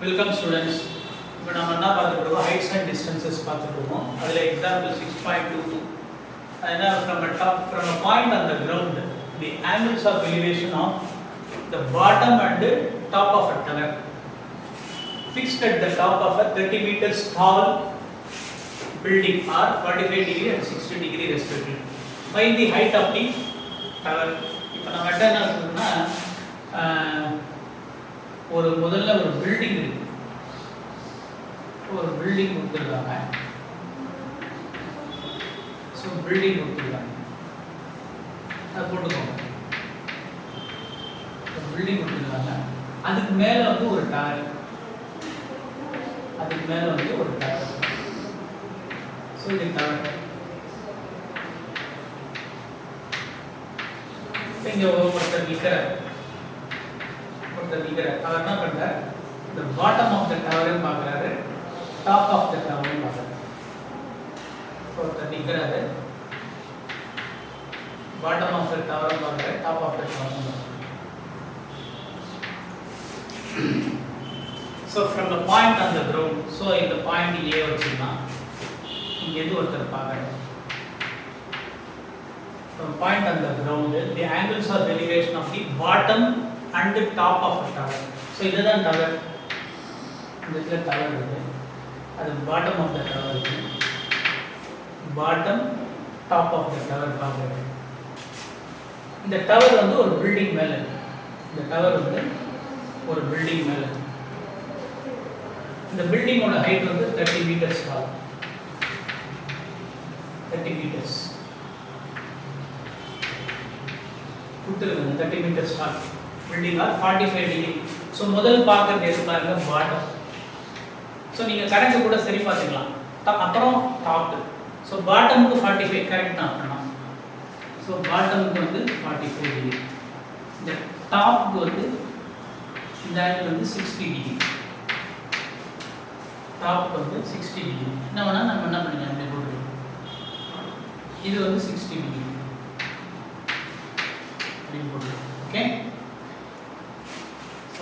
Welcome students. இப்போ நம்ம என்ன பார்த்துட்டு இருக்கோம் heights and distances பார்த்துட்டு இருக்கோம். அதுல example 6.22 அதனா from a point on the ground the angles of elevation of the bottom and top of a tower fixed at the top of a 30 meters tall building are 45 degree and 60 degree respectively. Find the height of the tower. இப்போ நம்ம என்ன சொல்றோம்னா ஒரு முதல்ல ஒரு building இருக்கு, ஒரு building கொடுத்துருக்காங்க. ஸோ பில்டிங் கொடுத்துருக்காங்க, அதை போட்டுக்கோங்க. பில்டிங் கொடுத்துருக்காங்க, அதுக்கு மேலே வந்து ஒரு டவர், அதுக்கு மேலே வந்து ஒரு டவர். ஸோ இது டவர். இங்கே ஒருத்தர் நிற்கிறார், அவர் என்ன பண்றார், the bottom of the tower பார்க்கறாரு, top of the tower பார்க்கறாரு. ஒருத்தர் நிற்கிறாரு, bottom of the tower பார்க்கறாரு, top of the tower பார்க்கறாரு. So from the point on the ground, so இந்த பாயிண்ட் A வச்சுனா இங்க இருந்து ஒருத்தர் பார்க்கறாரு. From point on the ground, the angles of elevation of the bottom and the top of the tower. So இதுதான் tower. இதுல tower இருக்கு, அது bottom of the tower இருக்கு, bottom top of the tower பார்க்கறது. இந்த tower வந்து ஒரு building மேல இருக்கு, இந்த tower வந்து ஒரு பில்டிங் மேல இருக்கு. இந்த பில்டிங்கோட ஹைட் வந்து 30 மீட்டர்ஸ் tall, 30 மீட்டர்ஸ் கொடுத்துருக்காங்க. 30 meters tall building are 45 degree. So முதல் பார்க்கறது எது பாருங்க, பாட்டம். ஸோ நீங்கள் கணக்கு கூட சரி பார்த்துக்கலாம். அப்புறம் டாப். ஸோ பாட்டமுக்கு 45 கரெக்ட் தான் பண்ணலாம். ஸோ பாட்டமுக்கு வந்து 45 டிகிரி, இந்த டாப்புக்கு வந்து இந்த ஆங்கிள் வந்து 60 டிகிரி, டாப்புக்கு வந்து 60 டிகிரி. என்ன வேணால் நம்ம என்ன பண்ணிக்கலாம், அப்படி போட்டுருக்கோம். இது வந்து 60 டிகிரி அப்படின்னு போட்டுருக்கோம். ஓகே.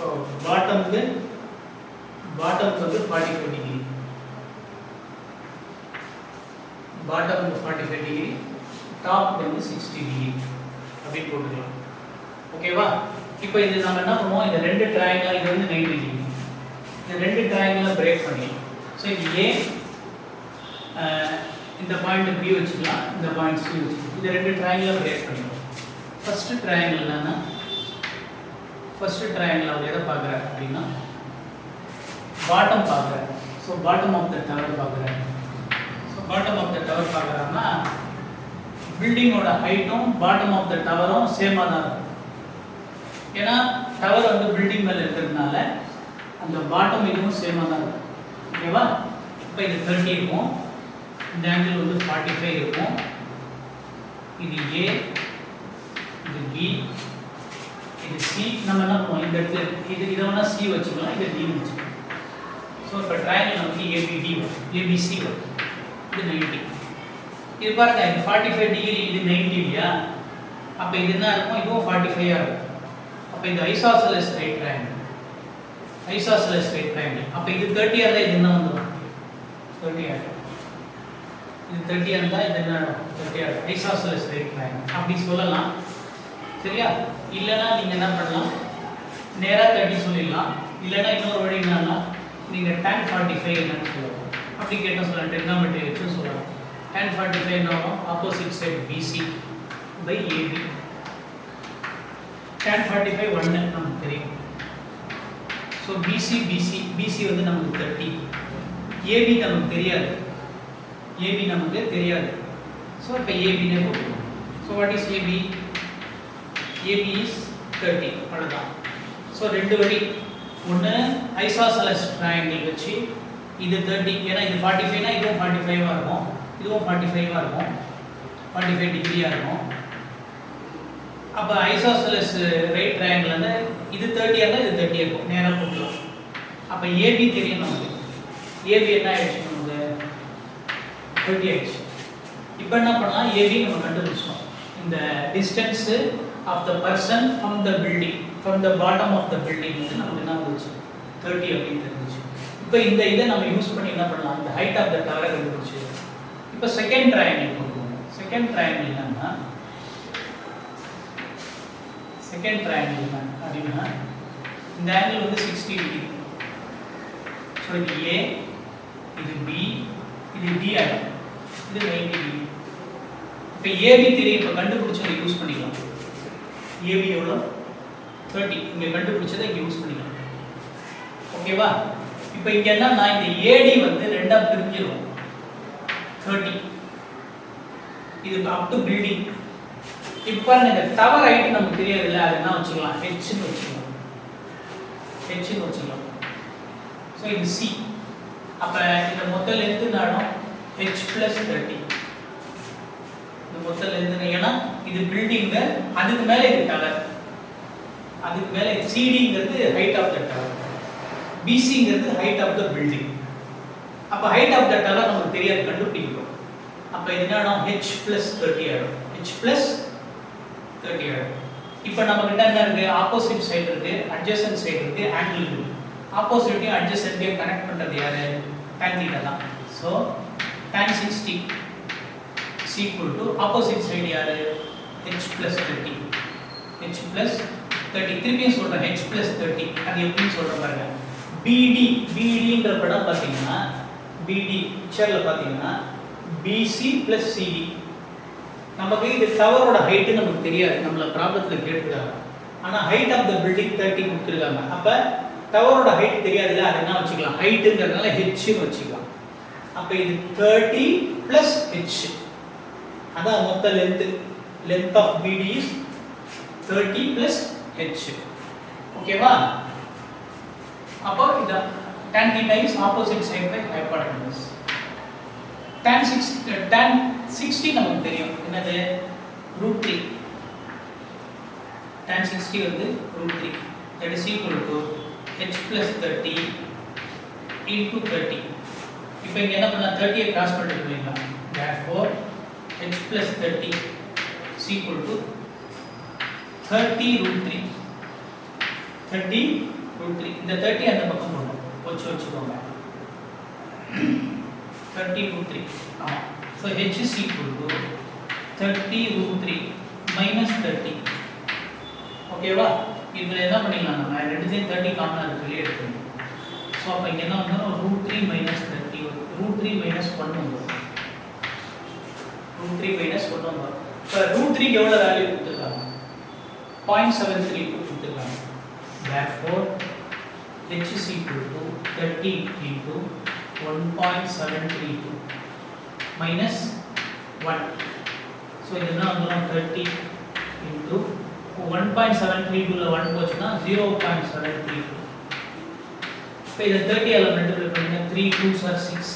ஸோ பாட்டமுக்கு வந்து 45 டிகிரி, பாட்டமுக்கு 45 டிகிரி, டாப்புக்கு வந்து 60 டிகிரி அப்படின்னு போட்டுக்கலாம். ஓகேவா? இப்போ இது நம்ம என்ன பண்ணுவோம், இந்த ரெண்டு ட்ரையாங்கிள், இது வந்து 90 டிகிரி, இந்த ரெண்டு ட்ரையாங்கிளை பிரேக் பண்ணிடலாம். ஸோ இது ஏ, இந்த பாயிண்ட் பி வச்சுக்கலாம், இந்த பாயிண்ட் சி வச்சுக்கலாம். இந்த ரெண்டு ட்ரையாங்கிளை பிரேக் பண்ணிடலாம். ஃபர்ஸ்ட் ட்ரையாங்கிள் என்னன்னா, ஃபர்ஸ்ட் ட்ரையாங்கிள் அவர் எதை பார்க்குறாரு அப்படின்னா பாட்டம் பார்க்குறாரு. So bottom of the tower பார்க்குறாரு. So bottom of the tower பார்க்குறாருன்னா பில்டிங்கோட ஹைட்டும் பாட்டம் ஆஃப் த டவரும் சேமாக தான் இருக்கும். ஏன்னா டவர் வந்து பில்டிங் மேலே இருக்கிறதுனால அந்த பாட்டம் இதுவும் சேமாக தான் இருக்கும். ஓகேவா? இப்போ இது 30 இருக்கும், இந்த ஆங்கிள் வந்து 45 இருக்கும். இது ஏ, இது பி, இது சி. நம்ம என்ன பண்ணுவோம், இந்த இடத்துல இதை வேணா சி வச்சுக்கலாம், இதை டி வச்சுக்கலாம். ஸோ இப்போ ட்ரையாங்கிள் நமக்கு ஏபிடி வரும், ஏபிசி வரும். இது 90. இது பாருங்க, இது 45 டிகிரி, இது 90 இல்லையா? அப்போ இது என்ன இருக்கும், இதுவும் 45 இருக்கும். அப்போ இது isosceles right triangle, isosceles right triangle. அப்போ இது 30 இருந்தால் இது என்ன வந்துடும், 30 ஆகிடும். இது 30 இருந்தால் இது என்ன ஆகும், 30 ஆகிடும். ஐசோசெலஸ் ரைட் ட்ரையாங்கிள் அப்படி சொல்லலாம். சரியா? இல்லைன்னா நீங்கள் என்ன பண்ணலாம், நேராக 30 சொல்லிடலாம். இல்லைன்னா இன்னொரு வழி என்னன்னா, நீங்கள் tan 45 என்னன்னு சொல்லலாம். அப்படி கேட்டால் சொல்லலாம், டெக்னாமெட்ரி வச்சு சொல்லலாம். tan 45 என்ன ஆகும், opposite side BC by AB. tan 45 1 நமக்கு தெரியும். ஸோ பிசி வந்து நமக்கு 30, ஏபி நமக்கு தெரியாது, ஏபி நமக்கு தெரியாது. ஸோ இப்போ ஏபினே போட்டுருவோம். So what is AB? AB is 30. அவ்வளோதான். ஸோ ரெண்டு வழி, ஒன்று ஐசோசெலஸ் ட்ரையாங்கிள் வச்சு இது 30, ஏன்னா இது 45னா இதுவும் 45ஆக இருக்கும், இதுவும் 45ஆக இருக்கும், 45 டிகிரியாக இருக்கும். அப்போ ஐசோசெலஸ் ரைட் ட்ரையாங்கிள் வந்து இது 30 இருந்தால் இது 30 இருக்கும், நேராக போட்டுக்கலாம். அப்போ ஏபி தெரியும் நமக்கு. ஏபி என்ன ஆயிடுச்சு, நமக்கு 30 ஆயிடுச்சு. இப்போ என்ன பண்ணலாம், ஏபி நம்ம கண்டுபிடிச்சோம். இந்த distance of the person from the building, from the bottom of the building வந்து நமக்கு என்ன வந்துச்சு, 30 அப்படின்னு தெரிஞ்சிச்சு. இப்போ இந்த இதை நம்ம யூஸ் பண்ணி என்ன பண்ணலாம், இந்த ஹைட் ஆஃப் த டவரை கண்டுபிடிச்சு இப்போ செகண்ட் ட்ரையாங்கிள் கொடுக்கணும். செகண்ட் ட்ரையாங்கிள் என்னன்னா அப்படின்னா இந்த ஆங்கிள் வந்து 60 டிகிரி. ஸோ இது ஏ, இது பி, இது டி ஆகும், இது 90 டிகிரி. இப்போ ஏபி தெரியும், இப்போ கண்டுபிடிச்சதை யூஸ் பண்ணிக்கலாம். ஏபி எவ்வளோ 30, இங்கே கண்டுபிடிச்சதை இங்கே யூஸ் பண்ணிக்கலாம். ஓகேவா? இப்போ இங்கே என்னன்னா இந்த ஏடி வந்து ரெண்டாக பிரிஞ்சிடும் 30. இது அப் டு பில்டிங். இப்போ பாருங்க இந்த டவர் ஹைட் நமக்கு தெரியாதுல்ல, அது என்ன வச்சுக்கலாம், ஹெச்னு வச்சுக்கலாம். ஸோ இது சி. அப்போ இந்த மொத்த லென்த் நாடும் h + 30. இந்த மொத்த லென்த், ஏன்னா இது பில்டிங்கு, அதுக்கு மேலே இது டவர், அதுக்கு மேலே சிடிங்கிறது ஹைட் ஆஃப் த டவர், பிசிங்கிறது ஹைட் ஆஃப் த பில்டிங். அப்போ ஹைட் ஆஃப் த டவர் நமக்கு தெரியாது, கண்டுபிடிக்கணும். அப்போ இது என்னடும் h + 30 ஆகிடும். h + 30 ஆகிடும். இப்போ நம்ம கிட்ட என்ன இருக்கு, ஆப்போசிட் சைடு இருக்கு, அட்ஜசன்ட் சைடு இருக்கு, ஆங்கிள் இருக்கு. ஆப்போசிட்டையும் அட்ஜசன்ட்டையும் கனெக்ட் பண்றது யாரு, tan θ தான். ஸோ tan 60 = ஆப்போசிட் சைடு யாரு, h + 30. h + 30 திருப்பியும் சொல்றேன், h + 30. அது எப்படின்னு சொல்றேன் பாருங்க. BDன்ற படம் பார்த்தீங்கன்னா, BD பிக்சர்ல பார்த்தீங்கன்னா BC + CD. நமக்கு இது டவரோட ஹைட் நமக்கு தெரியாது, நம்மள ப்ராப்ளத்துல கேட்டிருக்காங்க. ஆனா ஹைட் ஆஃப் த பில்டிங் 30 கொடுத்திருக்காங்க. அப்ப டவரோட ஹைட் தெரியாதுல, அது என்ன வச்சுக்கலாம், ஹைட்ங்கிறதுனால h னு வச்சுக்கலாம். அப்ப இது 30 + h. அதான் மொத்த length of BD is 30 + h. ஓகேவா? அப்போ இத tan θ is opposite side by hypotenuse. tan 60 நமக்கு தெரியும், என்னது, √3. tan 60 வந்து √3. that is equal to h + 30 into 30. இப்போ இங்க என்ன பண்ணலாம், 30 ஐ கிராஸ் பண்ணிடுவீங்க. therefore h + 30 is equal to 30 √3. 30 √3. இந்த 30 அந்த பக்கம் போடணும், வச்சுக்கோங்க. 30 √3. ஆமா. So h is equal to 30 √3 minus 30. ஓகேவா? இதுல என்ன பண்ணிடலாம், நம்ம ரெண்டுத்தையும் 30 காமனா இருக்கு, வெளியே எடுத்துக்கணும். ஸோ அப்போ இங்கே என்ன வந்தாலும் √3 minus 30 வரும். √3 minus 1 வரும். √3 minus 1 வரும். இப்போ √3 எவ்வளோ வேல்யூ கொடுத்துருக்காங்க, 0.73 கொடுத்துருக்காங்க. therefore h is equal to 30 into 1.732 minus 1. So இது என்ன வந்துரும், 30 into 1.732 ல 1 போச்சுன்னா 0.732. இப்போ இதை 30 ஆல மல்டிப்ளை பண்ணுங்க. 3 2s are 6,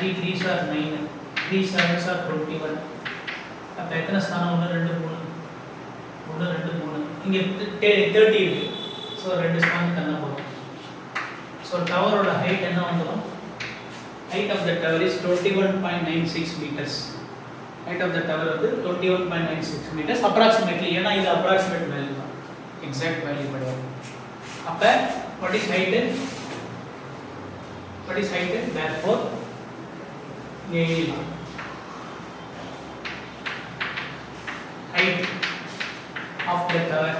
3 3s are 9, 3 7s are 21. அப்போ எத்தனை ஸ்தானம், 1 2 3, 1 2 3. இங்கே 30 இருக்கு. ஸோ 2 ஸ்தானம் தண்ணா போகும். ஸோ டவரோட ஹைட் என்ன வந்துடும், height of the tower is 21.96 meters. height of the tower வந்து 21.96 meters approximately. ஏன்னா இது approximate value தான், exact value கிடையாது. அப்ப what is height? therefore height of the tower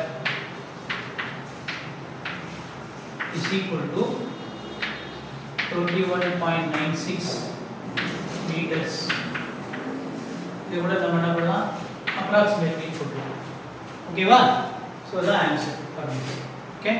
is equal to 21.96 meters. இது கூட நம்ம என்ன பண்ணலாம், approximately போட்டுக்கலாம். ஓகேவா? So the answer for this. Okay.